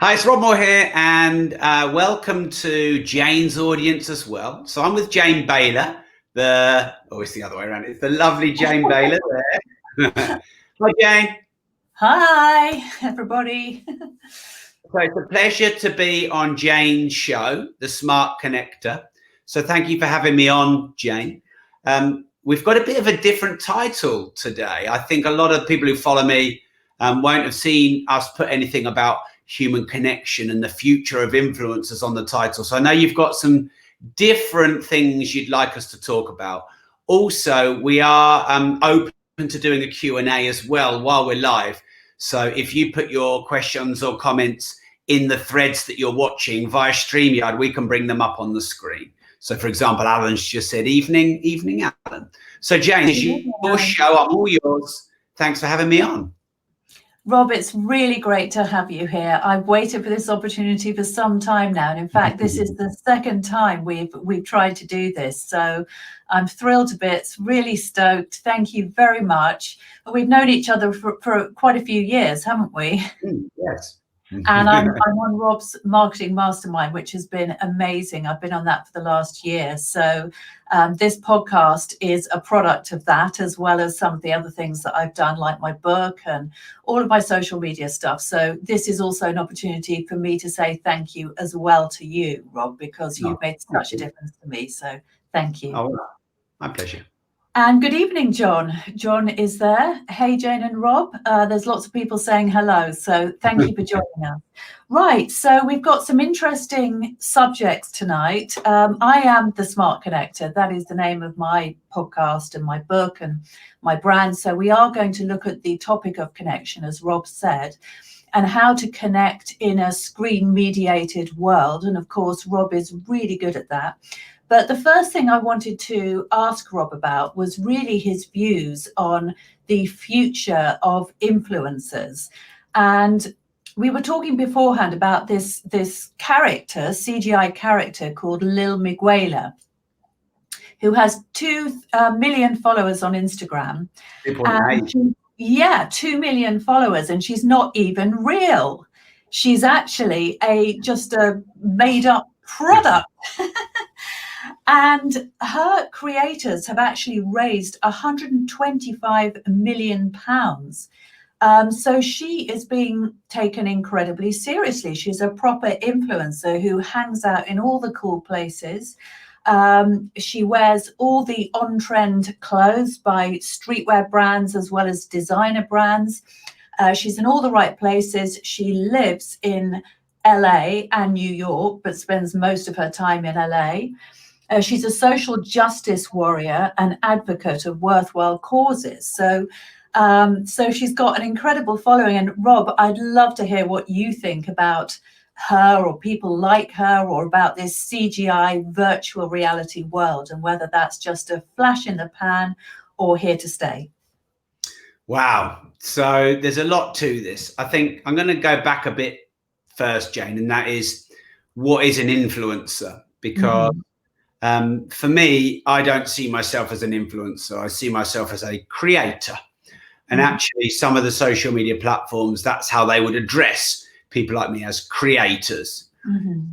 Hi, it's Rob Moore here, and welcome to Jane's audience as well. So I'm with Jane Bayler, it's the other way around. It's the lovely Jane Bayler there. Hi, Jane. Hi, everybody. So it's a pleasure to be on Jane's show, The Smart Connector. So thank you for having me on, Jane. We've got a bit of a different title today. I think a lot of people who follow me won't have seen us put anything about human connection and the future of influencers on the title. So I know you've got some different things you'd like us to talk about. Also, we are open to doing a Q&A as well while we're live. So if you put your questions or comments in the threads that you're watching via StreamYard, we can bring them up on the screen. So, for example, Alan's just said, evening, Alan. So, Jane, it's your show. I'm all yours. Thanks for having me on. Rob, it's really great to have you here. I've waited for this opportunity for some time now. And in fact, this is the second time we've tried to do this. So I'm thrilled to bits, really stoked. Thank you very much. We've known each other for quite a few years, haven't we? Yes. And I'm on Rob's marketing mastermind, which has been amazing. I've been on that for the last year. So this podcast is a product of that, as well as some of the other things that I've done, like my book and all of my social media stuff. So this is also an opportunity for me to say thank you as well to you, Rob, because you've made such a difference to me. So thank you. Oh, my pleasure. And good evening, John. John is there. Hey, Jane and Rob. There's lots of people saying hello. So thank you for joining us. Right. So we've got some interesting subjects tonight. I am the Smart Connector. That is the name of my podcast and my book and my brand. So we are going to look at the topic of connection, as Rob said, and how to connect in a screen-mediated world. And of course, Rob is really good at that. But the first thing I wanted to ask Rob about was really his views on the future of influencers. And we were talking beforehand about this character, CGI character called Lil Miguela, who has 2 million followers on Instagram. 2 million followers, and she's not even real. She's actually just a made-up product. And her creators have actually raised £125 million. So she is being taken incredibly seriously. She's a proper influencer who hangs out in all the cool places. She wears all the on-trend clothes by streetwear brands as well as designer brands. She's in all the right places. She lives in LA and New York, but spends most of her time in LA. She's a social justice warrior and advocate of worthwhile causes. So she's got an incredible following. And Rob, I'd love to hear what you think about her or people like her, or about this CGI virtual reality world, and whether that's just a flash in the pan or here to stay. Wow. So there's a lot to this. I think I'm going to go back a bit first, Jane, and that is, what is an influencer? Because for me, I don't see myself as an influencer. I see myself as a creator. And actually, some of the social media platforms, that's how they would address people like me, as creators.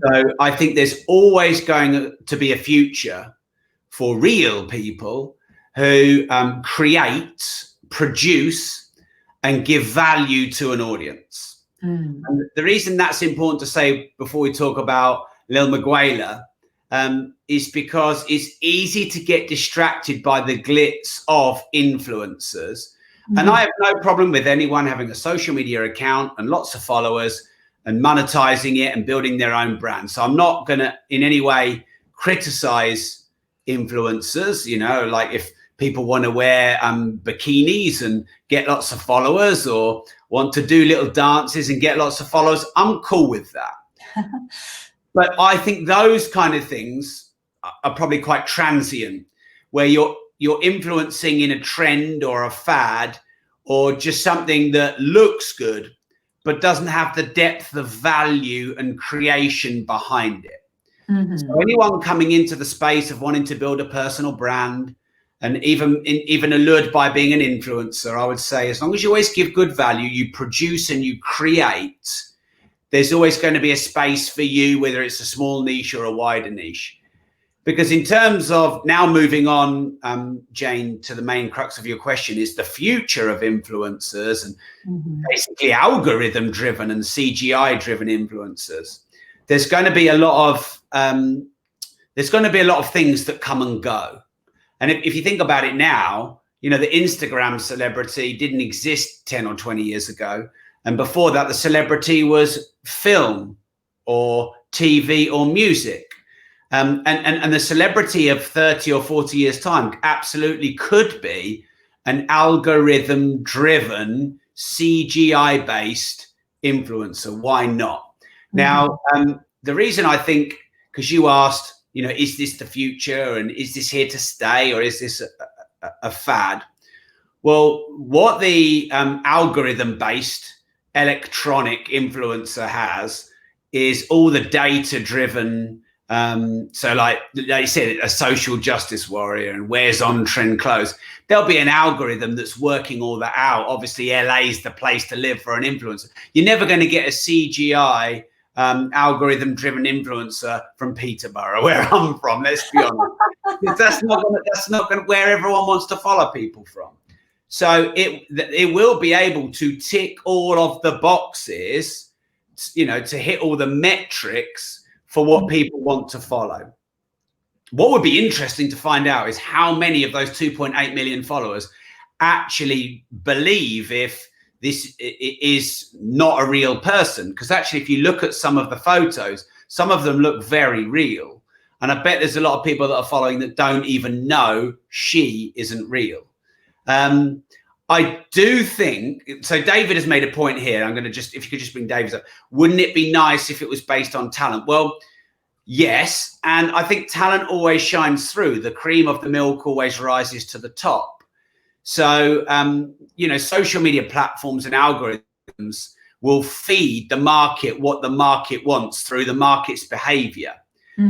So I think there's always going to be a future for real people who create, produce, and give value to an audience. And the reason that's important to say before we talk about Lil Miguela is because it's easy to get distracted by the glitz of influencers. And I have no problem with anyone having a social media account and lots of followers and monetizing it and building their own brand. So I'm not going to in any way criticize influencers. You know, like if people want to wear bikinis and get lots of followers, or want to do little dances and get lots of followers, I'm cool with that. But I think those kind of things are probably quite transient, where you're influencing in a trend or a fad, or just something that looks good but doesn't have the depth of value and creation behind it. So anyone coming into the space of wanting to build a personal brand, and even allured by being an influencer, I would say, as long as you always give good value, you produce and you create, there's always going to be a space for you, whether it's a small niche or a wider niche. Because in terms of now moving on, Jane, to the main crux of your question, is the future of influencers and basically algorithm driven and CGI driven influencers. There's going to be a lot of things that come and go. And if you think about it now, you know, the Instagram celebrity didn't exist 10 or 20 years ago. And before that, the celebrity was film or TV or music. And the celebrity of 30 or 40 years' time absolutely could be an algorithm-driven, CGI-based influencer. Why not? Now, the reason I think, because you asked, you know, is this the future and is this here to stay or is this a fad? Well, what the algorithm-based electronic influencer has is all the data-driven. So like you said, a social justice warrior and wears on-trend clothes. There'll be an algorithm that's working all that out. Obviously, LA is the place to live for an influencer. You're never going to get a CGI algorithm-driven influencer from Peterborough, where I'm from. Let's be honest, that's not going to where everyone wants to follow people from. So it will be able to tick all of the boxes, you know, to hit all the metrics for what people want to follow. What would be interesting to find out is how many of those 2.8 million followers actually believe if this is not a real person. Because actually, if you look at some of the photos, some of them look very real. And I bet there's a lot of people that are following that don't even know she isn't real. I do think, so David has made a point here. I'm going to just, if you could just bring David up, wouldn't it be nice if it was based on talent? Well, yes. And I think talent always shines through. The cream of the milk always rises to the top. So, you know, social media platforms and algorithms will feed the market what the market wants through the market's behavior.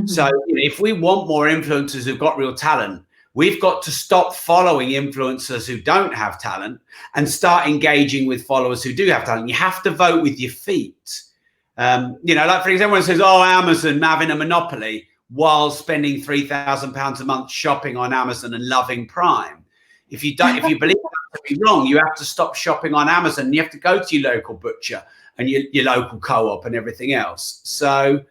So you know, if we want more influencers who've got real talent, we've got to stop following influencers who don't have talent and start engaging with followers who do have talent. You have to vote with your feet. You know, like for example, everyone says, oh, Amazon having a monopoly while spending £3,000 a month shopping on Amazon and loving Prime. If you believe that to be wrong, you have to stop shopping on Amazon. You have to go to your local butcher and your local co-op and everything else. So,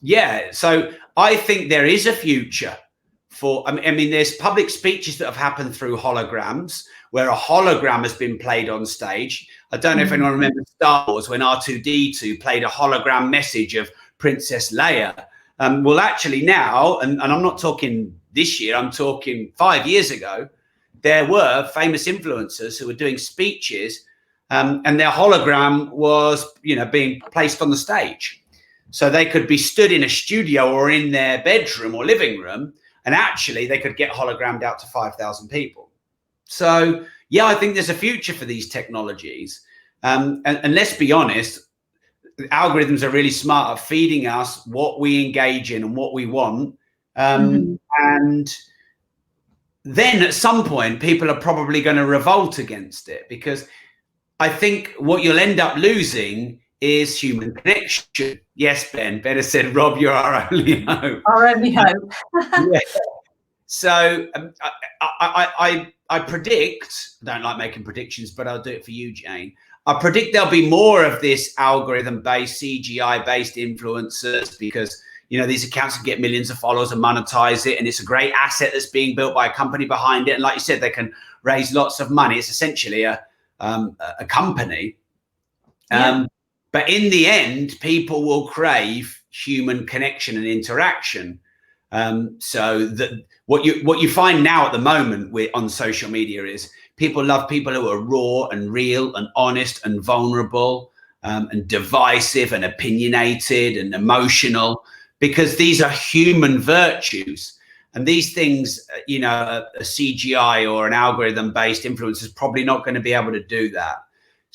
yeah, so I think there is a future for, I mean, there's public speeches that have happened through holograms where a hologram has been played on stage. I don't know if anyone remembers Star Wars when R2-D2 played a hologram message of Princess Leia. Well, actually now, and I'm not talking this year, I'm talking 5 years ago, there were famous influencers who were doing speeches and their hologram was, you know, being placed on the stage. So they could be stood in a studio or in their bedroom or living room, and actually they could get hologrammed out to 5,000 people. So, yeah, I think there's a future for these technologies. And let's be honest, algorithms are really smart at feeding us what we engage in and what we want. And then at some point, people are probably going to revolt against it, because I think what you'll end up losing is human connection. Yes, Ben. Ben has said, Rob, you're our only hope. Our only hope. Yeah. So I predict, I don't like making predictions, but I'll do it for you, Jane. I predict there'll be more of this algorithm-based, CGI-based influencers, because, you know, these accounts can get millions of followers and monetize it. And it's a great asset that's being built by a company behind it. And like you said, they can raise lots of money. It's essentially a company. But in the end, people will crave human connection and interaction. So that what you find now at the moment on social media is people love people who are raw and real and honest and vulnerable and divisive and opinionated and emotional, because these are human virtues. And these things, you know, a CGI or an algorithm-based influence is probably not going to be able to do that.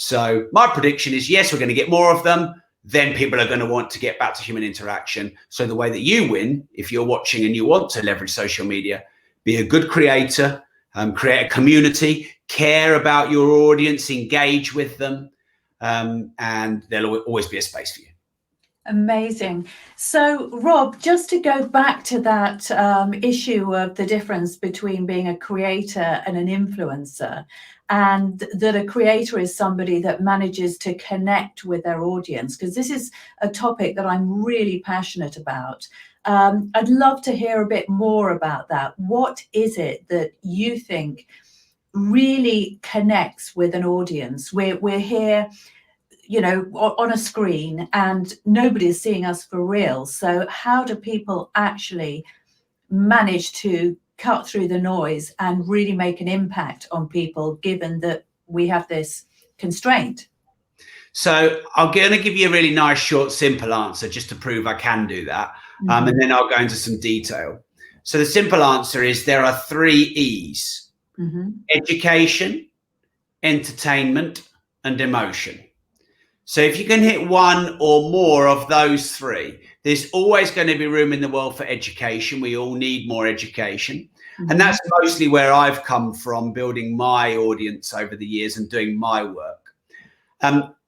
So my prediction is, yes, we're going to get more of them. Then people are going to want to get back to human interaction. So the way that you win, if you're watching and you want to leverage social media, be a good creator, create a community, care about your audience, engage with them, and there'll always be a space for you. Amazing. So, Rob, just to go back to that issue of the difference between being a creator and an influencer, and that a creator is somebody that manages to connect with their audience, because this is a topic that I'm really passionate about. I'd love to hear a bit more about that. What is it that you think really connects with an audience? We're here, you know, on a screen, and nobody's seeing us for real. So how do people actually manage to cut through the noise and really make an impact on people, given that we have this constraint? So I'm going to give you a really nice, short, simple answer just to prove I can do that. And then I'll go into some detail. So the simple answer is there are 3 E's: education, entertainment, and emotion. So if you can hit one or more of those 3, there's always going to be room in the world for education. We all need more education. And that's mostly where I've come from, building my audience over the years and doing my work.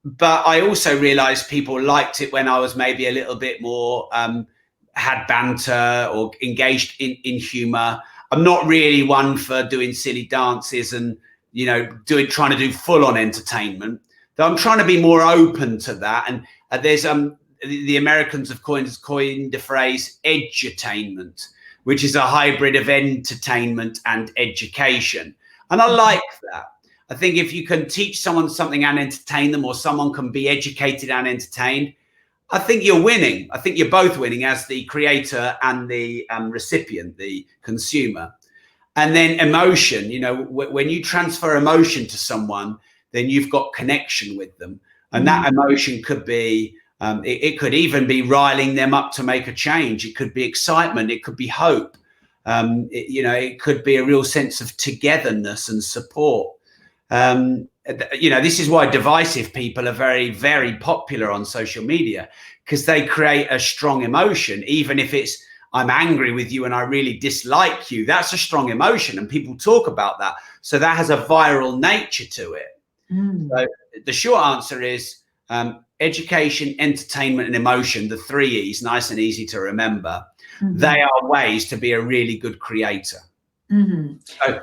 But I also realized people liked it when I was maybe a little bit more, had banter or engaged in humor. I'm not really one for doing silly dances and, you know, trying to do full on entertainment. Though I'm trying to be more open to that. And there's the Americans have coined the phrase edutainment, which is a hybrid of entertainment and education. And I like that. I think if you can teach someone something and entertain them, or someone can be educated and entertained, I think you're winning. I think you're both winning, as the creator and the recipient, the consumer. And then emotion, you know, when you transfer emotion to someone, then you've got connection with them. And that emotion could be, it could even be riling them up to make a change. It could be excitement. It could be hope. You know, it could be a real sense of togetherness and support. You know, this is why divisive people are very, very popular on social media, because they create a strong emotion. Even if it's, I'm angry with you and I really dislike you, that's a strong emotion, and people talk about that. So that has a viral nature to it. So the short answer is education, entertainment, and emotion, the 3 E's, nice and easy to remember. They are ways to be a really good creator. So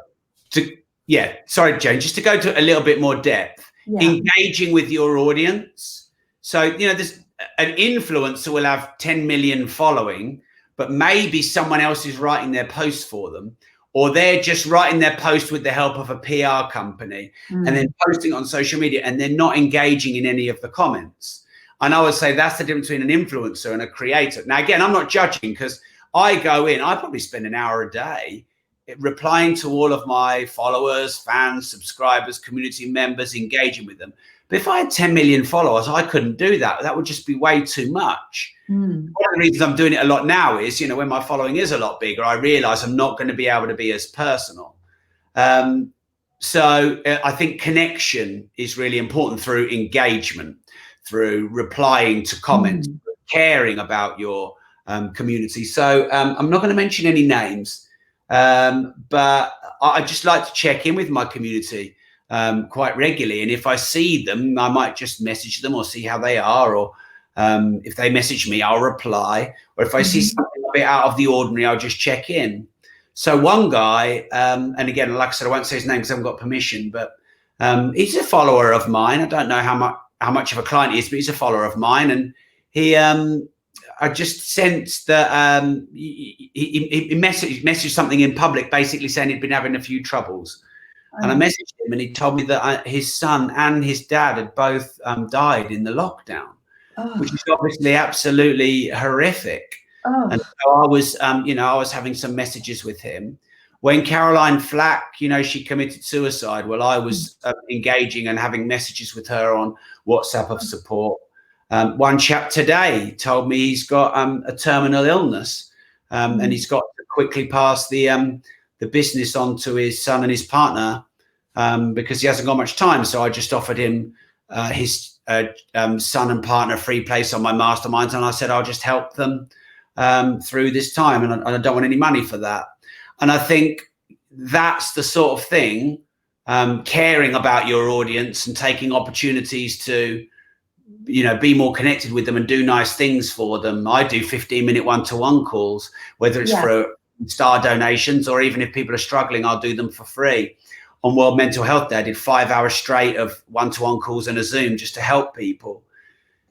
sorry, Jane, just to go to a little bit more depth, engaging with your audience. So, you know, there's an influencer will have 10 million following, but maybe someone else is writing their post for them, or they're just writing their post with the help of a PR company and then posting it on social media, and they're not engaging in any of the comments. And I would say that's the difference between an influencer and a creator. Now, again, I'm not judging, because I go in, I probably spend an hour a day replying to all of my followers, fans, subscribers, community members, engaging with them. But if I had 10 million followers, I couldn't do that. That would just be way too much. One of the reasons I'm doing it a lot now is, you know, when my following is a lot bigger, I realize I'm not going to be able to be as personal. So I think connection is really important through engagement, through replying to comments, caring about your community. So I'm not going to mention any names, but I just like to check in with my community quite regularly. And if I see them, I might just message them or see how they are, or if they message me, I'll reply. Or if I see something a bit out of the ordinary, I'll just check in. So one guy, and again, like I said, I won't say his name because I haven't got permission, but he's a follower of mine. I don't know how much of a client he is, but he's a follower of mine. And he, I just sensed that he messaged something in public, basically saying he'd been having a few troubles. And I messaged him, and he told me that his son and his dad had both died in the lockdown, which is obviously absolutely horrific. And so I was, you know, I was having some messages with him. When Caroline Flack, you know, she committed suicide, well, I was engaging and having messages with her on WhatsApp of support. One chap today told me he's got a terminal illness, and he's got to quickly pass the business on to his son and his partner, because he hasn't got much time. So I just offered him his son and partner a free place on my mastermind, and I said I'll just help them through this time, and I don't want any money for that. And I think that's the sort of thing caring about your audience and taking opportunities to, be more connected with them and do nice things for them. I do 15-minute one-to-one calls, whether it's for star donations or even if people are struggling, I'll do them for free. On World Mental Health Day, I did 5 hours straight of one-to-one calls and a Zoom just to help people.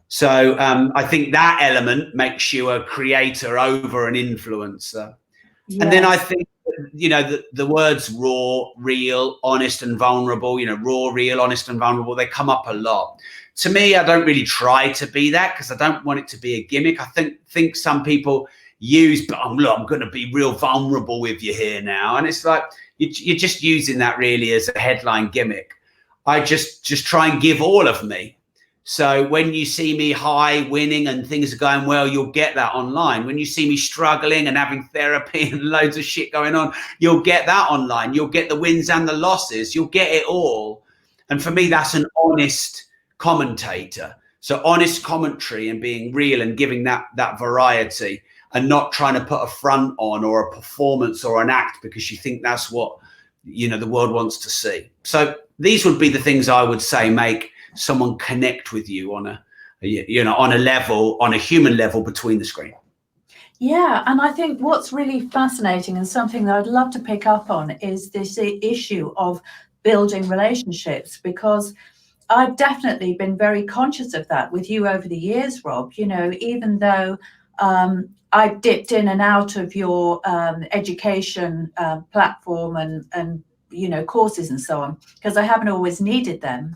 So I think that element makes you a creator over an influencer. Yes. And then I think, the words raw, real, honest and vulnerable, raw, real, honest and vulnerable, they come up a lot. To me, I don't really try to be that because I don't want it to be a gimmick. I think some people use, but look, I'm going to be real vulnerable with you here now. And it's like, you're just using that really as a headline gimmick. I just try and give all of me. So when you see me high, winning and things are going well, you'll get that online. When you see me struggling and having therapy and loads of shit going on, you'll get that online. You'll get the wins and the losses. You'll get it all. And for me, that's an honest commentator. So honest commentary and being real and giving that variety and not trying to put a front on or a performance or an act because you think that's what, the world wants to see. So these would be the things I would say make someone connect with you on a human level between the screen. Yeah, and I think what's really fascinating and something that I'd love to pick up on is this issue of building relationships, because I've definitely been very conscious of that with you over the years, Rob. Even though I dipped in and out of your education platform and courses and so on, because I haven't always needed them.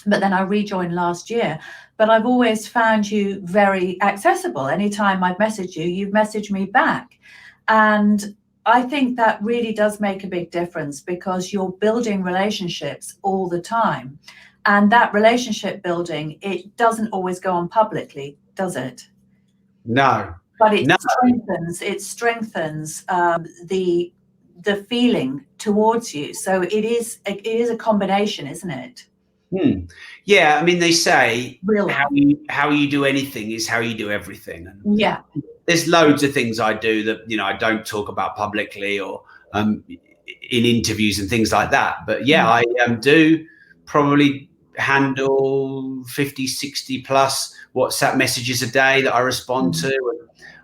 But then I rejoined last year. But I've always found you very accessible. Anytime I've messaged you, you've messaged me back. And I think that really does make a big difference because you're building relationships all the time. And that relationship building, it doesn't always go on publicly, does it? No. But it strengthens the feeling towards you. So it is a combination, isn't it? Yeah, I mean, they say how you do anything is how you do everything. And yeah, there's loads of things I do that I don't talk about publicly or in interviews and things like that. But yeah, I do probably handle 50, 60 plus WhatsApp messages a day that I respond to.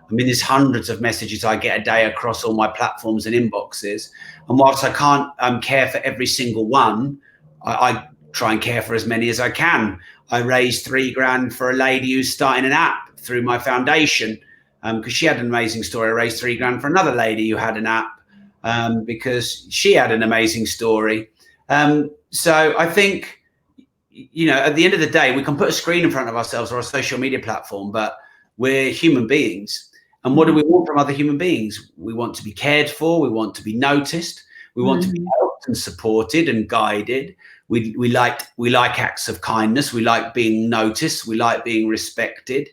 I mean, there's hundreds of messages I get a day across all my platforms and inboxes. And whilst I can't care for every single one, I try and care for as many as I can. I raised $3,000 for a lady who's starting an app through my foundation because she had an amazing story. I raised $3,000 for another lady who had an app because she had an amazing story. So I think, at the end of the day, we can put a screen in front of ourselves or a social media platform, but we're human beings. And what do we want from other human beings? We want to be cared for. We want to be noticed. We want to be helped and supported and guided. We like acts of kindness. We like being noticed. We like being respected.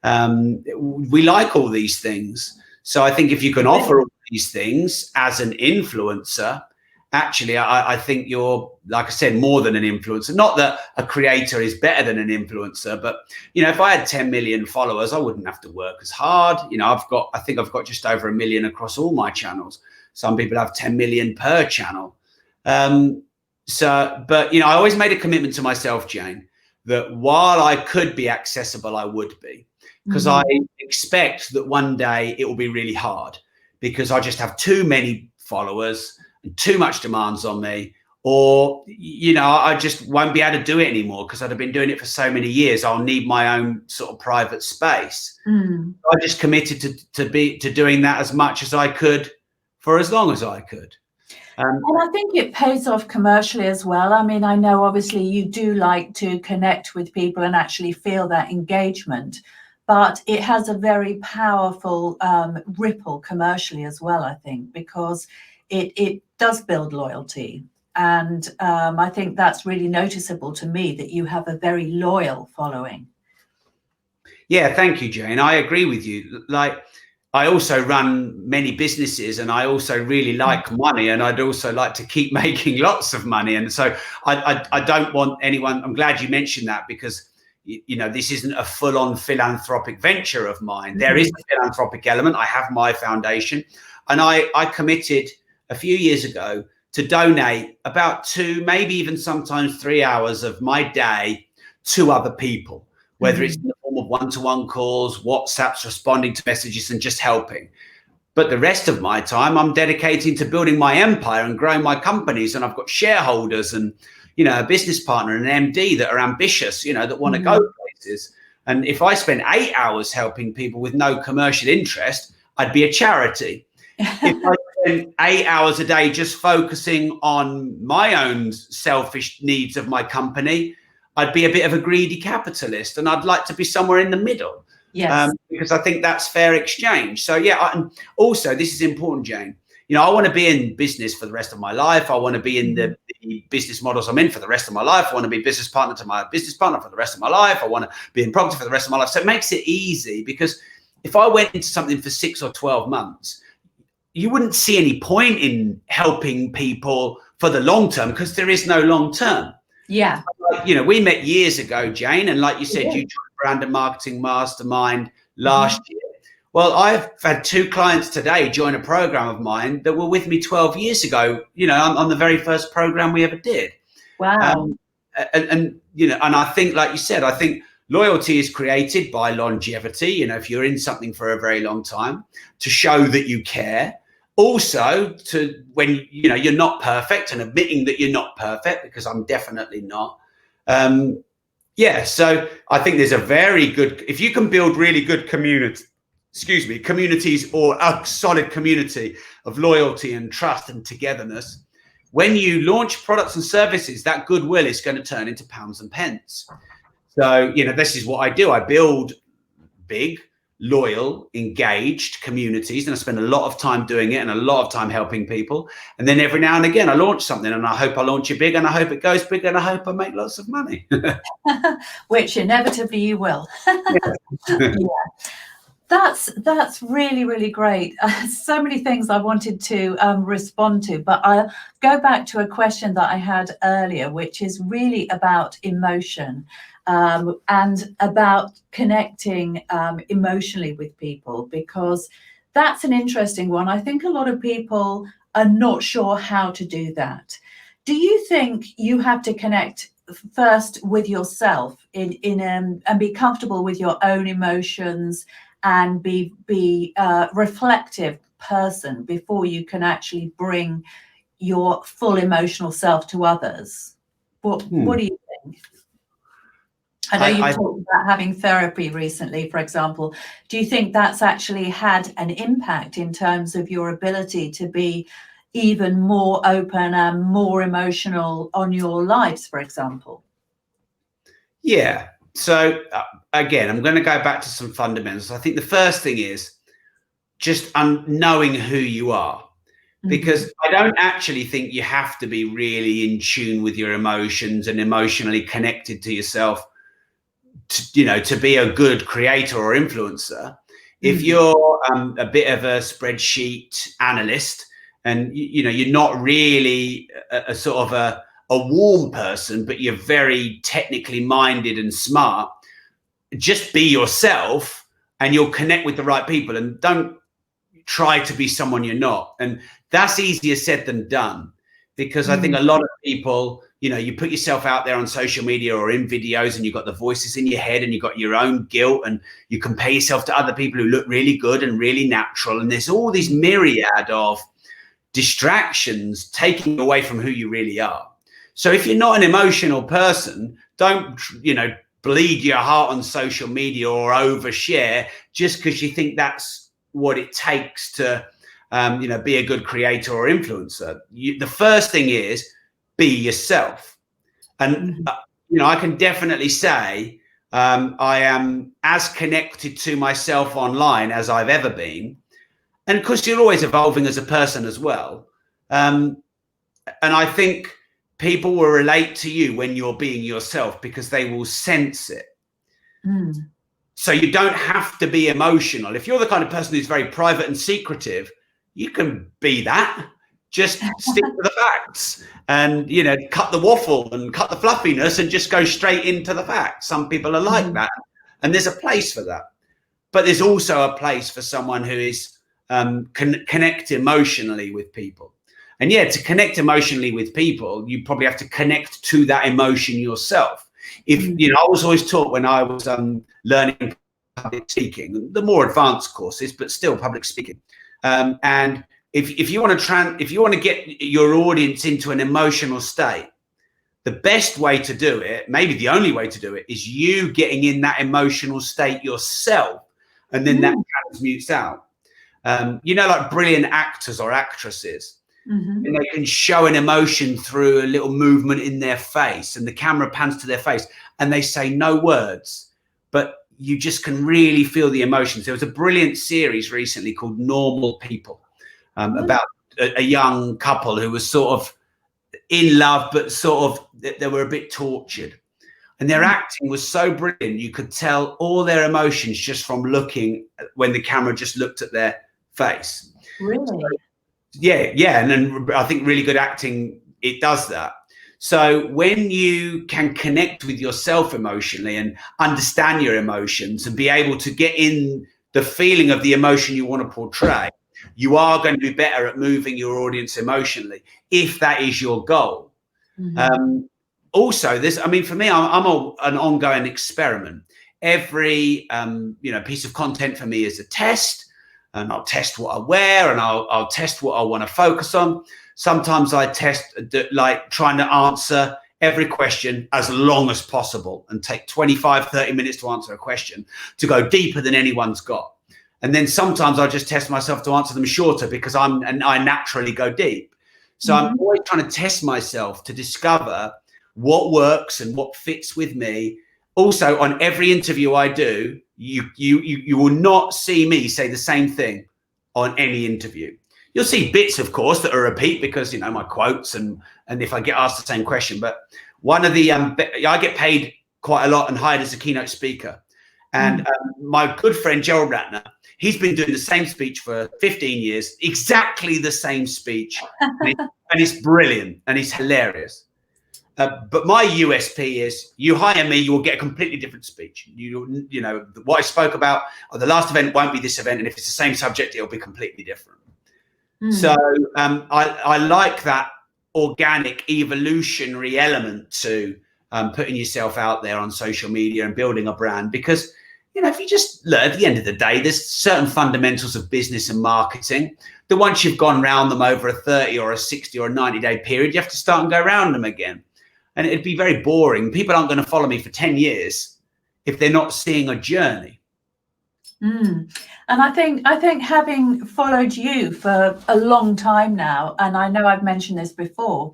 We like all these things. So I think if you can offer all these things as an influencer, actually, I think you're, like I said, more than an influencer. Not that a creator is better than an influencer, but if I had 10 million followers, I wouldn't have to work as hard. I think I've got just over 1 million across all my channels. Some people have 10 million per channel. But I always made a commitment to myself, Jane, that while I could be accessible, I would be, because I expect that one day it will be really hard because I just have too many followers and too much demands on me, or, I just won't be able to do it anymore because I'd have been doing it for so many years. I'll need my own sort of private space. I just committed to doing that as much as I could for as long as I could. And I think it pays off commercially as well. I mean, I know obviously you do like to connect with people and actually feel that engagement, but it has a very powerful ripple commercially as well, I think, because it does build loyalty. And I think that's really noticeable to me that you have a very loyal following. Yeah, thank you, Jane. I agree with you. Like, I also run many businesses and I also really like money, and I'd also like to keep making lots of money. And so I don't want anyone, I'm glad you mentioned that, because, this isn't a full-on philanthropic venture of mine. There is a philanthropic element. I have my foundation, and I committed a few years ago to donate about 2, maybe even sometimes 3 hours of my day to other people, whether it's in the form of one-to-one calls, WhatsApps, responding to messages, and just helping. But the rest of my time, I'm dedicating to building my empire and growing my companies. And I've got shareholders and, a business partner and an MD that are ambitious, that want to go places. And if I spend 8 hours helping people with no commercial interest, I'd be a charity. If I spend 8 hours a day just focusing on my own selfish needs of my company, I'd be a bit of a greedy capitalist. And I'd like to be somewhere in the middle. Yes. Because I think that's fair exchange. So and also this is important, Jane. I want to be in business for the rest of my life. I want to be in the business models I'm in for the rest of my life. I want to be business partner to my business partner for the rest of my life. I want to be in property for the rest of my life. So it makes it easy, because if I went into something for 6 or 12 months, you wouldn't see any point in helping people for the long term, because there is no long term. Yeah. We met years ago, Jane, and like you said, you joined Brand and Marketing Mastermind last year. Well, I've had 2 clients today join a program of mine that were with me 12 years ago, on the very first program we ever did. Wow. And I think, like you said, I think loyalty is created by longevity. If you're in something for a very long time, to show that you care. Also, to when you're not perfect, and admitting that you're not perfect, because I'm definitely not. So I think there's a very good, if you can build really good communities, or a solid community of loyalty and trust and togetherness, when you launch products and services, that goodwill is going to turn into pounds and pence. So, this is what I do. I build big, loyal, engaged communities, and I spend a lot of time doing it and a lot of time helping people. And then every now and again I launch something, and I hope I launch it big, and I hope it goes big, and I hope I make lots of money. Which inevitably you will. Yeah. That's really, really great. So many things I wanted to respond to, but I'll go back to a question that I had earlier, which is really about emotion. And about connecting emotionally with people, because that's an interesting one. I think a lot of people are not sure how to do that. Do you think you have to connect first with yourself and be comfortable with your own emotions, and be a reflective person before you can actually bring your full emotional self to others? What do you think? I know you talked about having therapy recently, for example. Do you think that's actually had an impact in terms of your ability to be even more open and more emotional on your lives, for example? Yeah. So again, I'm going to go back to some fundamentals. I think the first thing is just knowing who you are. Because I don't actually think you have to be really in tune with your emotions and emotionally connected to yourself to be a good creator or influencer. If you're a bit of a spreadsheet analyst, and you're not really a sort of a warm person, but you're very technically minded and smart, just be yourself and you'll connect with the right people, and don't try to be someone you're not. And that's easier said than done, because I think a lot of people, you put yourself out there on social media or in videos, and you've got the voices in your head, and you've got your own guilt, and you compare yourself to other people who look really good and really natural. And there's all these myriad of distractions taking away from who you really are. So if you're not an emotional person, don't, bleed your heart on social media or overshare just because you think that's what it takes to be a good creator or influencer. The first thing is be yourself. And, I can definitely say I am as connected to myself online as I've ever been. And of course, you're always evolving as a person as well. And I think people will relate to you when you're being yourself, because they will sense it. So you don't have to be emotional. If you're the kind of person who's very private and secretive, you can be that. Just stick to the facts and, cut the waffle and cut the fluffiness and just go straight into the facts. Some people are like that, and there's a place for that. But there's also a place for someone who is connect emotionally with people. And yeah, to connect emotionally with people, you probably have to connect to that emotion yourself. If I was always taught when I was learning public speaking, the more advanced courses, but still public speaking. And if you want to get your audience into an emotional state, the best way to do it, maybe the only way to do it, is you getting in that emotional state yourself, and then that transmutes out. Like brilliant actors or actresses, and they can show an emotion through a little movement in their face, and the camera pans to their face, and they say no words, but you just can really feel the emotions. There was a brilliant series recently called Normal People, about a young couple who was sort of in love, but sort of they were a bit tortured, and their acting was so brilliant. You could tell all their emotions just from looking when the camera just looked at their face. Really? So, yeah. And then I think really good acting, it does that. So when you can connect with yourself emotionally and understand your emotions and be able to get in the feeling of the emotion you want to portray, you are going to be better at moving your audience emotionally, if that is your goal. Also, for me, I'm an ongoing experiment. Every piece of content for me is a test, and I'll test what I wear, and I'll test what I want to focus on. Sometimes I test like trying to answer every question as long as possible and take 25-30 minutes to answer a question, to go deeper than anyone's got. And then sometimes I just test myself to answer them shorter, because I naturally go deep. So I'm always trying to test myself to discover what works and what fits with me. Also, on every interview I do, you will not see me say the same thing on any interview. You'll see bits, of course, that are repeat, because my quotes and if I get asked the same question. But one of the I get paid quite a lot and hired as a keynote speaker. And my good friend Gerald Ratner, he's been doing the same speech for 15 years, exactly the same speech, and it's brilliant and it's hilarious. But my USP is, you hire me, you will get a completely different speech. You know what I spoke about. The last event won't be this event, and if it's the same subject, it'll be completely different. So I like that organic evolutionary element to putting yourself out there on social media and building a brand, because if you just learn, at the end of the day, there's certain fundamentals of business and marketing that once you've gone round them over a 30 or a 60 or a 90-day period, you have to start and go around them again. And it'd be very boring. People aren't going to follow me for 10 years if they're not seeing a journey. And I think having followed you for a long time now, and I know I've mentioned this before,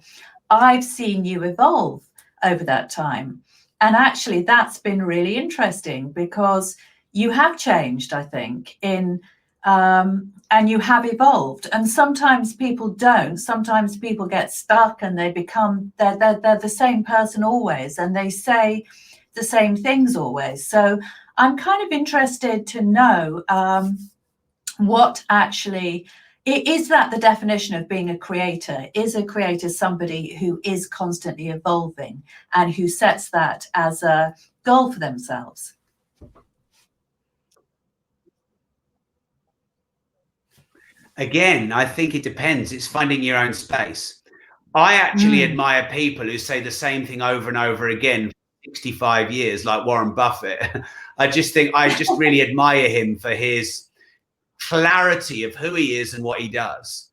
I've seen you evolve over that time. And actually, that's been really interesting, because you have changed, I think, and you have evolved. And sometimes people don't. Sometimes people get stuck and they're the same person always, and they say the same things always. So I'm kind of interested to know what actually is that the definition of being a creator? Is a creator somebody who is constantly evolving and who sets that as a goal for themselves? Again, I think it depends. It's finding your own space. I actually admire people who say the same thing over and over again for 65 years, like Warren Buffett. I just really admire him for his clarity of who he is and what he does.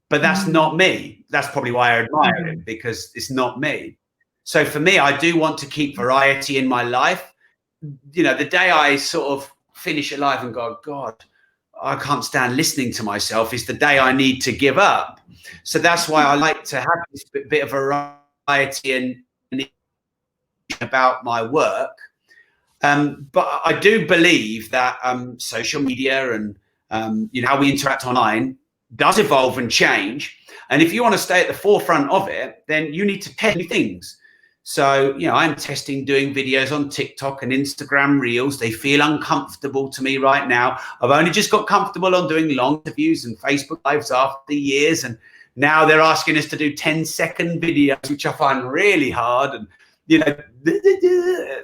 But that's not me. That's probably why I admire him, because it's not me. So for me, I do want to keep variety in my life. The day I sort of finish a life and go, God, I can't stand listening to myself, is the day I need to give up. So that's why I like to have this bit of variety and about my work. But I do believe that social media and how we interact online does evolve and change. And if you want to stay at the forefront of it, then you need to test new things. So, I'm testing doing videos on TikTok and Instagram Reels. They feel uncomfortable to me right now. I've only just got comfortable on doing long interviews and Facebook Lives after years. And now they're asking us to do 10-second videos, which I find really hard. And,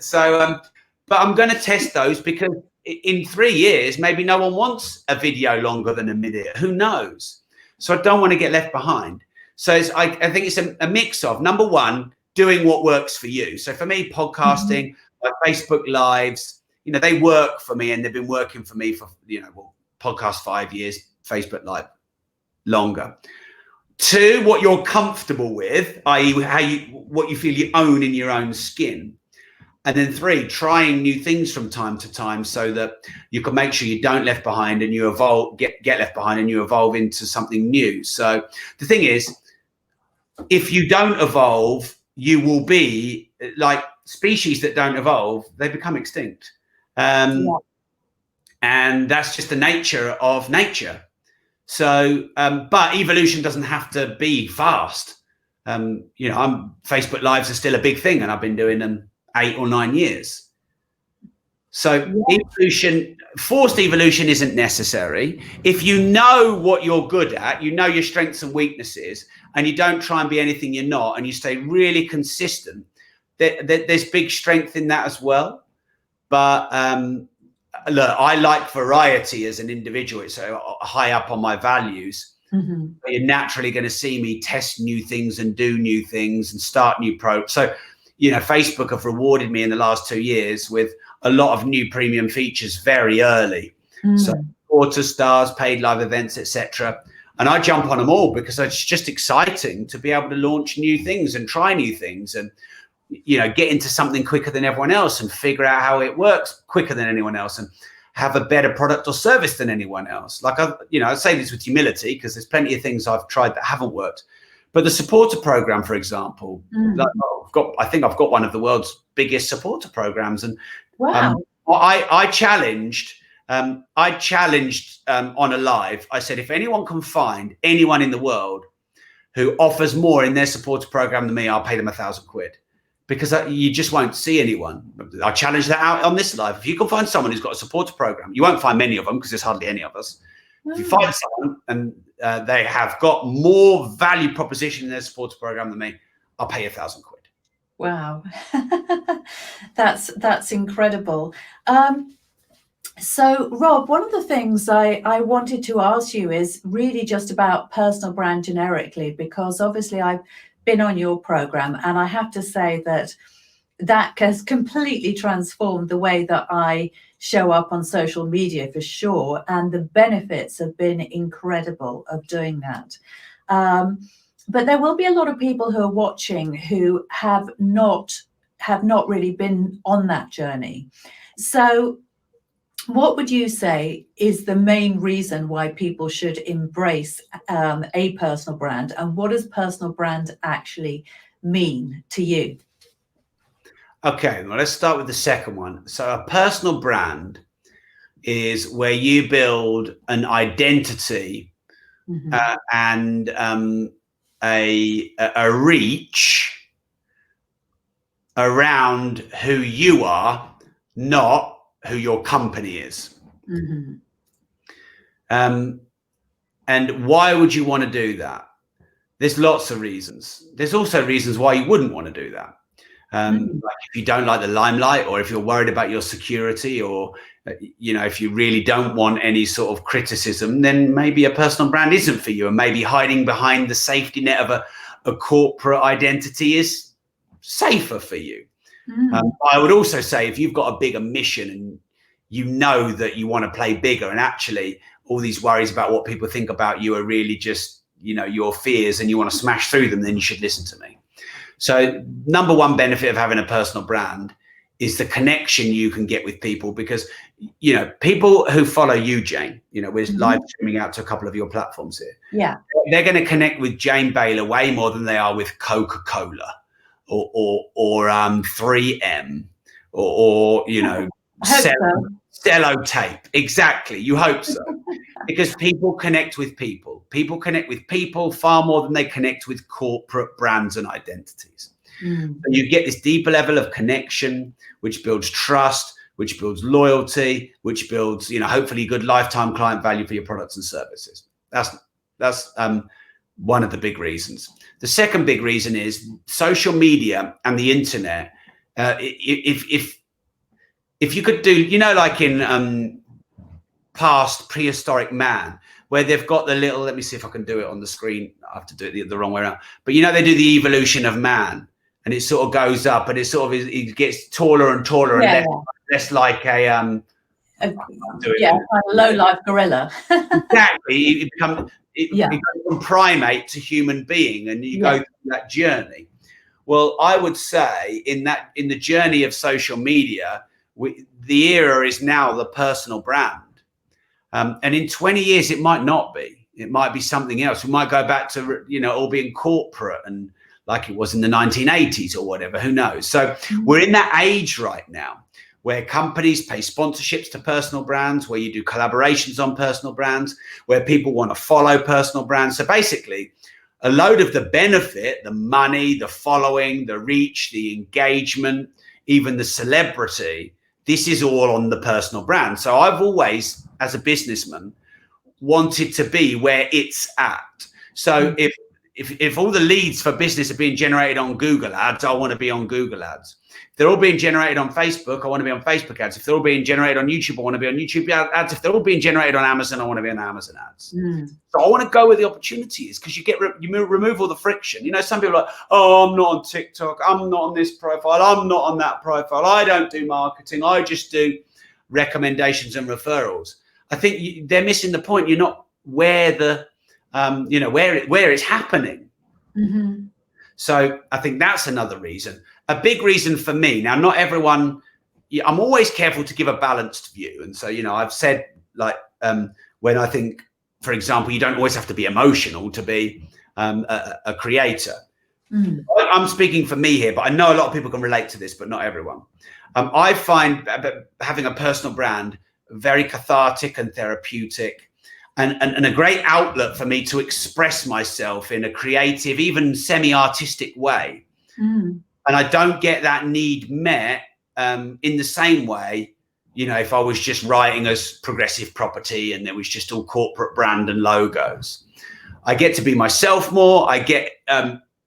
so, but I'm going to test those, because in 3 years, maybe no one wants a video longer than a minute. Who knows? So I don't want to get left behind. So I think it's a mix of, number one, doing what works for you. So for me, podcasting, Facebook Lives, they work for me, and they've been working for me for, podcast 5 years, Facebook Live longer. Two, what you're comfortable with, i.e. what you feel you own in your own skin. And then three, trying new things from time to time so that you can make sure you don't left behind and you evolve, get left behind and you evolve into something new. So the thing is, if you don't evolve, you will be like species that don't evolve, they become extinct. And that's just the nature of nature. So, but evolution doesn't have to be fast. Facebook Lives are still a big thing, and I've been doing them 8 or 9 years. So forced evolution isn't necessary. If you know what you're good at, you know your strengths and weaknesses, and you don't try and be anything you're not, and you stay really consistent, there's big strength in that as well. But look, I like variety as an individual. It's high up on my values. You're naturally going to see me test new things and do new things and start new programs. So, Facebook have rewarded me in the last 2 years with a lot of new premium features very early. So quarter stars, paid live events, etc. And I jump on them all because it's just exciting to be able to launch new things and try new things and, get into something quicker than everyone else and figure out how it works quicker than anyone else and have a better product or service than anyone else. Like, I say this with humility because there's plenty of things I've tried that haven't worked. But the supporter program, for example, I think I've got one of the world's biggest supporter programs. And I challenged on a live. I said, if anyone can find anyone in the world who offers more in their supporter program than me, I'll pay them £1,000 because you just won't see anyone. I challenge that out on this live. If you can find someone who's got a supporter program, you won't find many of them because there's hardly any of us. If you find someone and they have got more value proposition in their supporter program than me, I'll pay you £1,000. Wow, that's incredible. So, Rob, one of the things I wanted to ask you is really just about personal brand generically, because obviously I've been on your program, and I have to say that has completely transformed the way that I show up on social media for sure, and the benefits have been incredible of doing that. But there will be a lot of people who are watching who have not really been on that journey. So what would you say is the main reason why people should embrace a personal brand, and what does personal brand actually mean to you? Okay, well, let's start with the second one. So a personal brand is where you build an identity and a reach around who you are, not who your company is. And why would you want to do that? There's lots of reasons. There's also reasons why you wouldn't want to do that. Like if you don't like the limelight, or if you're worried about your security, or if you really don't want any sort of criticism, then maybe a personal brand isn't for you, and maybe hiding behind the safety net of a corporate identity is safer for you. I would also say, if you've got a bigger mission and you know that you want to play bigger, and actually all these worries about what people think about you are really just your fears, and you want to smash through them, then you should listen to me. So number one benefit of having a personal brand is the connection you can get with people, because people who follow you, Jane, we're live streaming out to a couple of your platforms here. They're going to connect with Jane Bayler way more than they are with Coca-Cola or 3M or cello tape. Exactly. You hope so. Because people connect with people. People connect with people far more than they connect with corporate brands and identities. So you get this deeper level of connection, which builds trust, which builds loyalty, which builds, hopefully good lifetime client value for your products and services. That's one of the big reasons. The second big reason is social media and the internet. If you could do, like in past prehistoric man, where they've got the little, let me see if I can do it on the screen. I have to do it the wrong way around. But, they do the evolution of man, and it sort of goes up, and it sort of it gets taller and taller and less like a low life gorilla. Exactly. It becomes from primate to human being, and you go through that journey. Well, I would say in the journey of social media, the era is now the personal brand. And in 20 years, it might not be. It might be something else. We might go back to, all being corporate and like it was in the 1980s or whatever. Who knows? So we're in that age right now where companies pay sponsorships to personal brands, where you do collaborations on personal brands, where people want to follow personal brands. So basically, a load of the benefit, the money, the following, the reach, the engagement, even the celebrity, this is all on the personal brand. So I've always, as a businessman, wanted to be where it's at. So if all the leads for business are being generated on Google ads, I want to be on Google ads. If they're all being generated on Facebook, I want to be on Facebook ads. If they're all being generated on YouTube, I want to be on YouTube ads. If they're all being generated on Amazon, I want to be on Amazon ads. So I want to go where the opportunity is, because you remove all the friction. Some people are like, oh, I'm not on TikTok. I'm not on this profile. I'm not on that profile. I don't do marketing. I just do recommendations and referrals. I think they're missing the point. You're not where where it's happening. So I think that's another reason. A big reason for me, now, not everyone, I'm always careful to give a balanced view. And so, I've said, like, when I think, for example, you don't always have to be emotional to be a creator. I'm speaking for me here, but I know a lot of people can relate to this, but not everyone. I find having a personal brand very cathartic and therapeutic, and a great outlet for me to express myself in a creative, even semi-artistic way. And I don't get that need met in the same way, if I was just writing as Progressive Property and it was just all corporate brand and logos. I get to be myself more. I get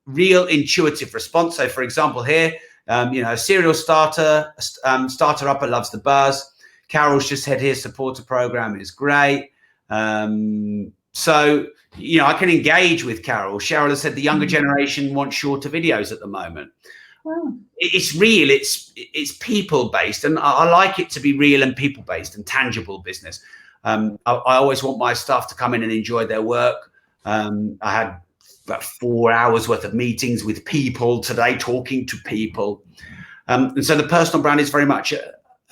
real intuitive response. So, for example, here, a serial starter upper loves the buzz. Carol's just said here, supporter program is great. So, I can engage with Carol. Cheryl has said the younger generation wants shorter videos at the moment. It's real. It's people based, and I like it to be real and people based and tangible business. I always want my staff to come in and enjoy their work. I had about 4 hours worth of meetings with people today, talking to people, and so the personal brand is very much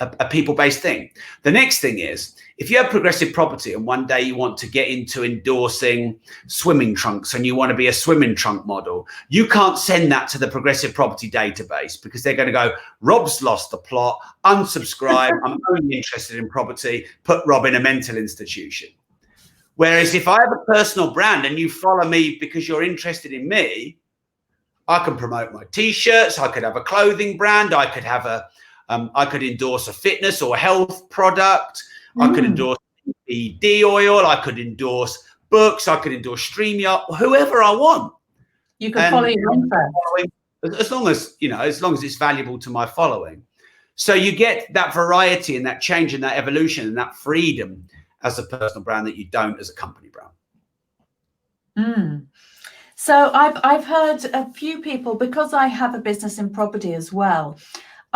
a people-based thing. The next thing is, if you have Progressive Property and one day you want to get into endorsing swimming trunks and you want to be a swimming trunk model, you can't send that to the Progressive Property database, because they're going to go, Rob's lost the plot, unsubscribe, I'm only interested in property, put Rob in a mental institution. Whereas if I have a personal brand and you follow me because you're interested in me, I can promote my T-shirts, I could have a clothing brand, I could have I could endorse a fitness or health product. I could endorse ED oil. I could endorse books. I could endorse StreamYard, whoever I want. You can follow your interest. As long as it's valuable to my following. So you get that variety and that change and that evolution and that freedom as a personal brand that you don't as a company brand. So I've heard a few people, because I have a business in property as well.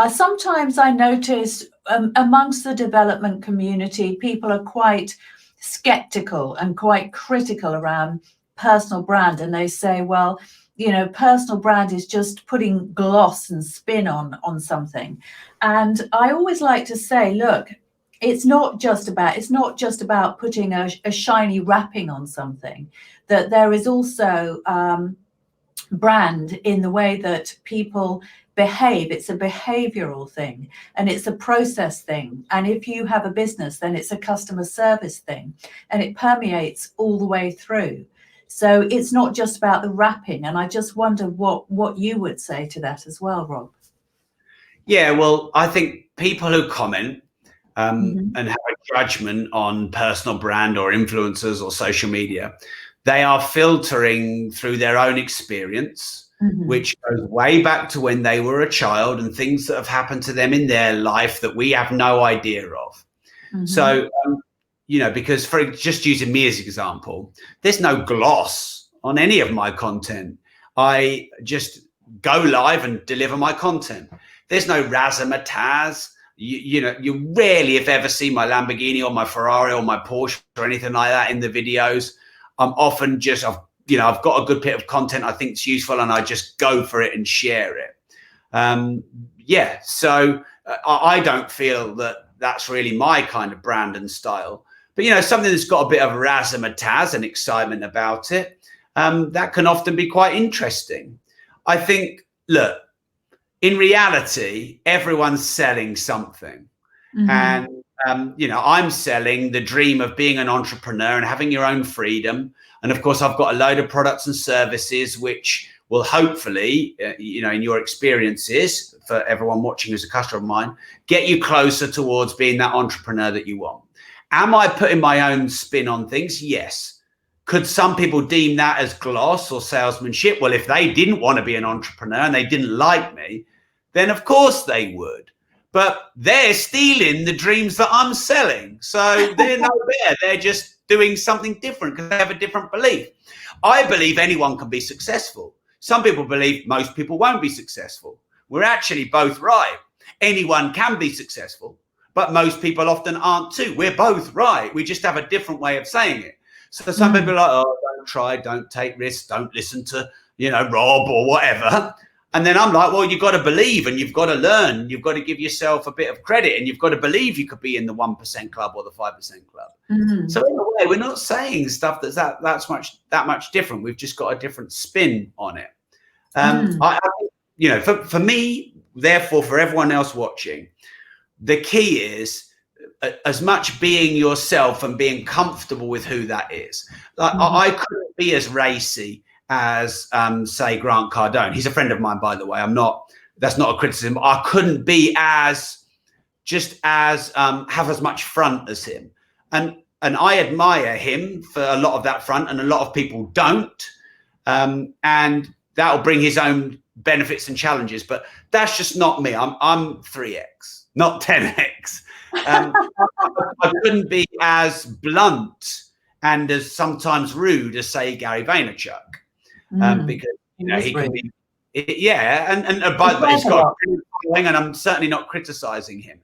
Sometimes I notice amongst the development community, people are quite skeptical and quite critical around personal brand. And they say, well, personal brand is just putting gloss and spin on something. And I always like to say, look, it's not just about putting a shiny wrapping on something, that there is also brand in the way that people behave. It's a behavioral thing, and it's a process thing. And if you have a business, then it's a customer service thing, and it permeates all the way through. So it's not just about the wrapping. And I just wonder what you would say to that as well, Rob. Yeah, well, I think people who comment and have a judgment on personal brand or influencers or social media, they are filtering through their own experience, which goes way back to when they were a child and things that have happened to them in their life that we have no idea of. So, because for just using me as an example, there's no gloss on any of my content. I just go live and deliver my content. There's no razzmatazz. You rarely, if ever, see my Lamborghini or my Ferrari or my Porsche or anything like that in the videos. I'm often just, I've got a good bit of content I think is useful, and I just go for it and share it. So I don't feel that that's really my kind of brand and style. But, something that's got a bit of razzmatazz and excitement about it, that can often be quite interesting. I think, look, in reality, everyone's selling something. Mm-hmm. And, I'm selling the dream of being an entrepreneur and having your own freedom. And of course, I've got a load of products and services which will hopefully, in your experiences, for everyone watching who's a customer of mine, get you closer towards being that entrepreneur that you want. Am I putting my own spin on things? Yes. Could some people deem that as gloss or salesmanship? Well, if they didn't want to be an entrepreneur and they didn't like me, then of course they would. But they're stealing the dreams that I'm selling. So they're not there. They're just doing something different because they have a different belief. I believe anyone can be successful. Some people believe most people won't be successful. We're actually both right. Anyone can be successful, but most people often aren't too. We're both right. We just have a different way of saying it. So some people are like, oh, don't try, don't take risks, don't listen to, Rob or whatever. And then I'm like, well, you've got to believe and you've got to learn. You've got to give yourself a bit of credit and you've got to believe you could be in the 1% club or the 5% club. Mm-hmm. So in a way, we're not saying stuff that's that much different. We've just got a different spin on it. I for me, therefore, for everyone else watching, the key is as much being yourself and being comfortable with who that is. Like, I couldn't be as racy as, say, Grant Cardone. He's a friend of mine, by the way. That's not a criticism. I couldn't be have as much front as him. And I admire him for a lot of that front, and a lot of people don't. And that'll bring his own benefits and challenges, but that's just not me. I'm 3x, not 10x. I couldn't be as blunt and as sometimes rude as, say, Gary Vaynerchuk, because he can be, and by the way, he's got, and I'm certainly not criticizing him.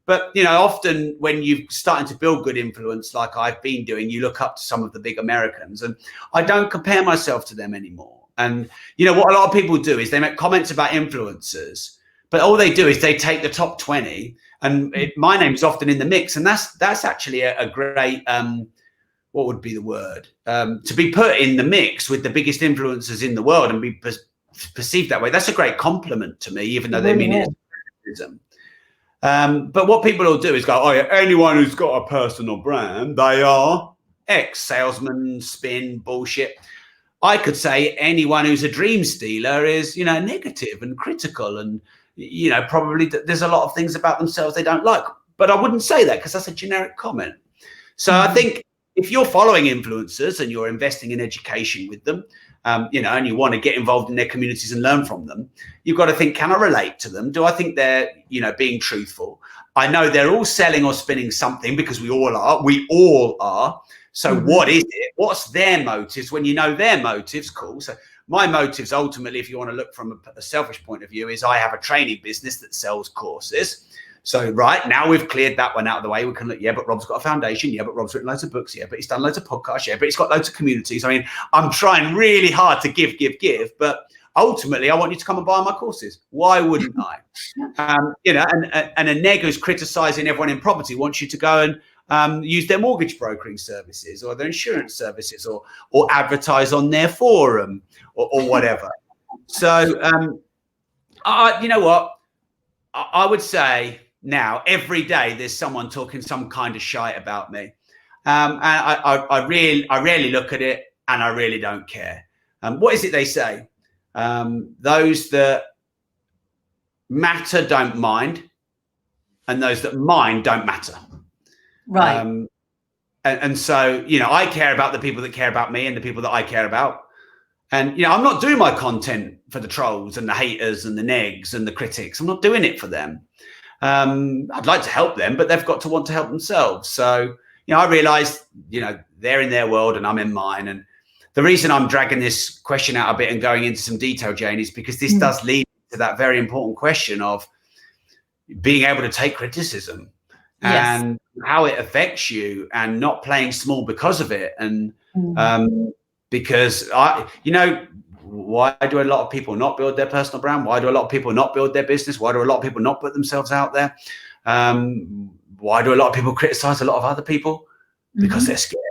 But often when you're starting to build good influence, like I've been doing, you look up to some of the big Americans, and I don't compare myself to them anymore. And what a lot of people do is they make comments about influencers, but all they do is they take the top 20, and my name is often in the mix. And that's actually a great, what would be the word? To be put in the mix with the biggest influencers in the world and be perceived that way. That's a great compliment to me, even though they mean it as criticism. But what people will do is go, oh yeah, anyone who's got a personal brand, they are X, salesman, spin, bullshit. I could say anyone who's a dream stealer is, negative and critical, and, probably there's a lot of things about themselves they don't like. But I wouldn't say that because that's a generic comment. So I think if you're following influencers and you're investing in education with them, and you want to get involved in their communities and learn from them, you've got to think, can I relate to them? Do I think they're, being truthful? I know they're all selling or spinning something, because we all are. So what is it? What's their motives? When you know their motives, cool. So my motives, ultimately, if you want to look from a selfish point of view, is I have a training business that sells courses. So right now we've cleared that one out of the way. We can look, but Rob's got a foundation. But Rob's written loads of books. But he's done loads of podcasts. But he's got loads of communities. I mean, I'm trying really hard to give. But ultimately, I want you to come and buy my courses. Why wouldn't I? And a neg who's criticizing everyone in property wants you to go and use their mortgage brokering services or their insurance services or advertise on their forum or whatever. So, you know what? I would say now every day there's someone talking some kind of shite about me. And I rarely look at it, and I really don't care. What is it they say? Those that matter don't mind, and those that mind don't matter. Right. And so, I care about the people that care about me and the people that I care about. And, I'm not doing my content for the trolls and the haters and the negs and the critics. I'm not doing it for them. I'd like to help them, but they've got to want to help themselves. So, I realized, they're in their world and I'm in mine. And the reason I'm dragging this question out a bit and going into some detail, Jane, is because this does lead to that very important question of being able to take criticism and how it affects you, and not playing small because of it. And because why do a lot of people not build their personal brand? Why do a lot of people not build their business? Why do a lot of people not put themselves out there? Why do a lot of people criticize a lot of other people? Because they're scared.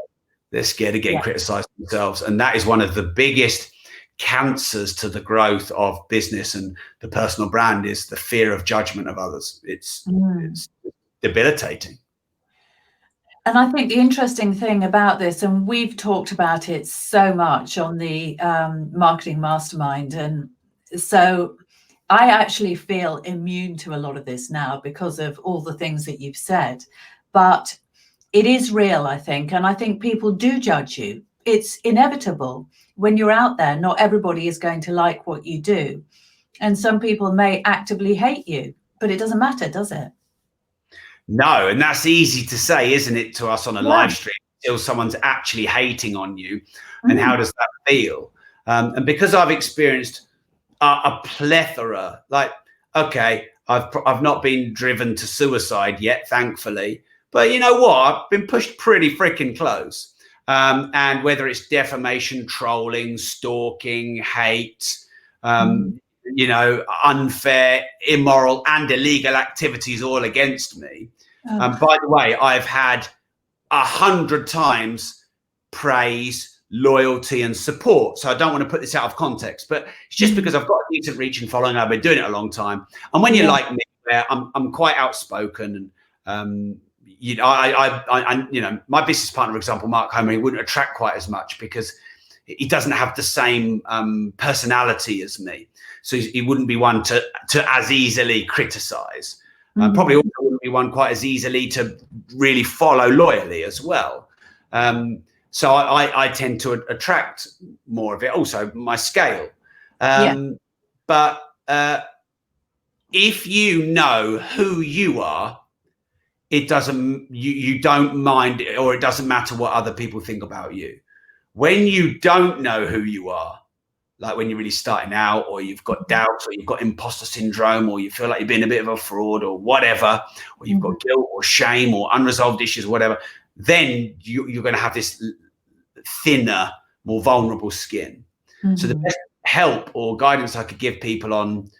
They're scared of getting criticized themselves. And that is one of the biggest cancers to the growth of business and the personal brand, is the fear of judgment of others. It's debilitating. And I think the interesting thing about this, and we've talked about it so much on the Marketing Mastermind, and so I actually feel immune to a lot of this now because of all the things that you've said. But it is real, I think, and I think people do judge you. It's inevitable. When you're out there, not everybody is going to like what you do. And some people may actively hate you, but it doesn't matter, does it? No, and that's easy to say, isn't it, to us on a live stream, until someone's actually hating on you. And how does that feel? And because I've experienced a plethora, okay, I've not been driven to suicide yet, thankfully. But you know what? I've been pushed pretty freaking close. And whether it's defamation, trolling, stalking, hate, unfair, immoral and illegal activities all against me. By the way, I've had 100 times praise, loyalty and support. So I don't want to put this out of context, but it's just because I've got a decent reach and following. I've been doing it a long time. And when you're like me, I'm quite outspoken, and my business partner, for example, Mark Homer, he wouldn't attract quite as much because he doesn't have the same personality as me. So he wouldn't be one to as easily criticize. Probably also wouldn't be one quite as easily to really follow loyally as well. So I tend to attract more of it. Also, my scale. But if you know who you are, it doesn't. You don't mind, or it doesn't matter what other people think about you. When you don't know who you are, like when you're really starting out, or you've got doubts, or you've got imposter syndrome, or you feel like you're being a bit of a fraud or whatever, or you've got guilt or shame or unresolved issues, whatever, then you're going to have this thinner, more vulnerable skin. So the best help or guidance I could give people on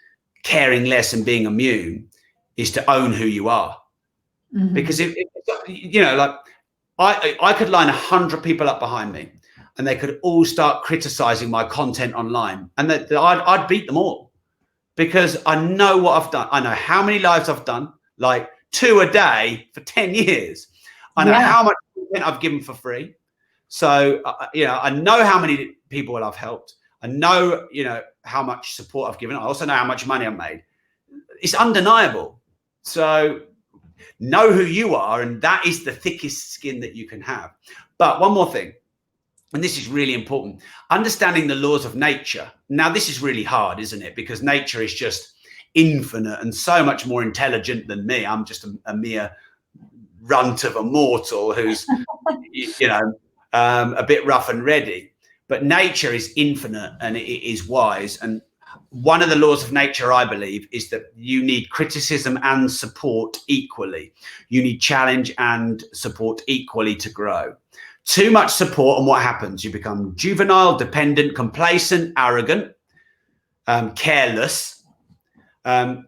caring less and being immune is to own who you are. Because if I could line 100 people up behind me, and they could all start criticizing my content online, and I'd beat them all, because I know what I've done. I know how many lives I've done, like 2 a day for 10 years. I know how much content I've given for free. So, I know how many people I've helped. I know, how much support I've given. I also know how much money I've made. It's undeniable. So know who you are, and that is the thickest skin that you can have. But one more thing, and this is really important, understanding the laws of nature. Now, this is really hard, isn't it? Because nature is just infinite and so much more intelligent than me. I'm just a mere runt of a mortal who's, a bit rough and ready. But nature is infinite and it is wise. And one of the laws of nature, I believe, is that you need criticism and support equally. You need challenge and support equally to grow. Too much support, and what happens? You become juvenile, dependent, complacent, arrogant, careless.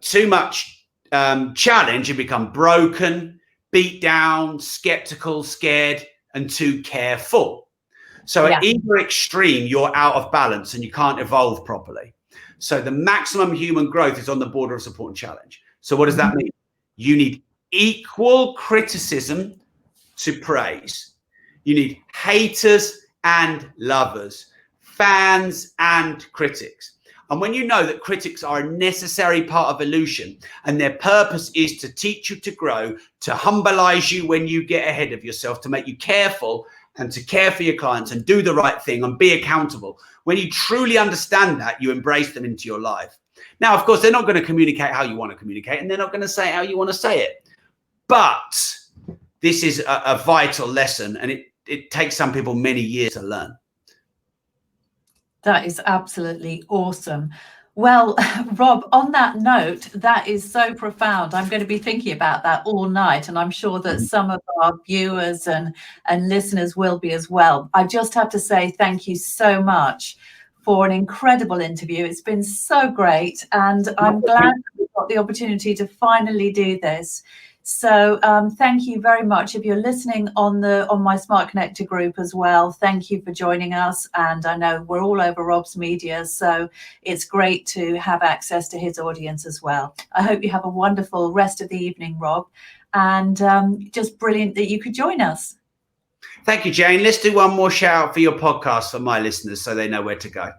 Too much challenge, you become broken, beat down, skeptical, scared, and too careful. So at either extreme, you're out of balance and you can't evolve properly. So the maximum human growth is on the border of support and challenge. So what does that mean? You need equal criticism to praise. You need haters and lovers, fans and critics. And when you know that critics are a necessary part of evolution and their purpose is to teach you to grow, to humbleize you when you get ahead of yourself, to make you careful and to care for your clients and do the right thing and be accountable. When you truly understand that, you embrace them into your life. Now, of course, they're not going to communicate how you want to communicate, and they're not going to say it how you want to say it. But this is a vital lesson, and it takes some people many years to learn. That is absolutely awesome. Well, Rob, on that note, that is so profound. I'm going to be thinking about that all night, and I'm sure that some of our viewers and listeners will be as well. I just have to say thank you so much for an incredible interview. It's been so great, and I'm glad we got the opportunity to finally do this. So thank you very much. If you're listening on my Smart Connector group as well, thank you for joining us. And I know we're all over Rob's media, so it's great to have access to his audience as well. I hope you have a wonderful rest of the evening, Rob, and just brilliant that you could join us. Thank you, Jane. Let's do one more shout out for your podcast for my listeners so they know where to go.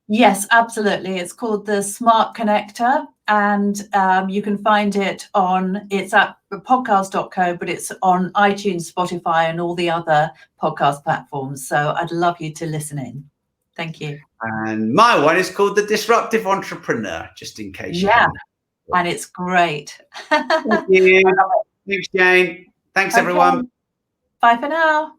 Yes, absolutely. It's called the Smart Connector, and you can find it it's at podcast.co, but it's on iTunes, Spotify, and all the other podcast platforms. So I'd love you to listen in. Thank you. And my one is called The Disruptive Entrepreneur, just in case. Yeah, and it's great. Thank you. Thanks, Jane. Thanks, everyone. Bye for now.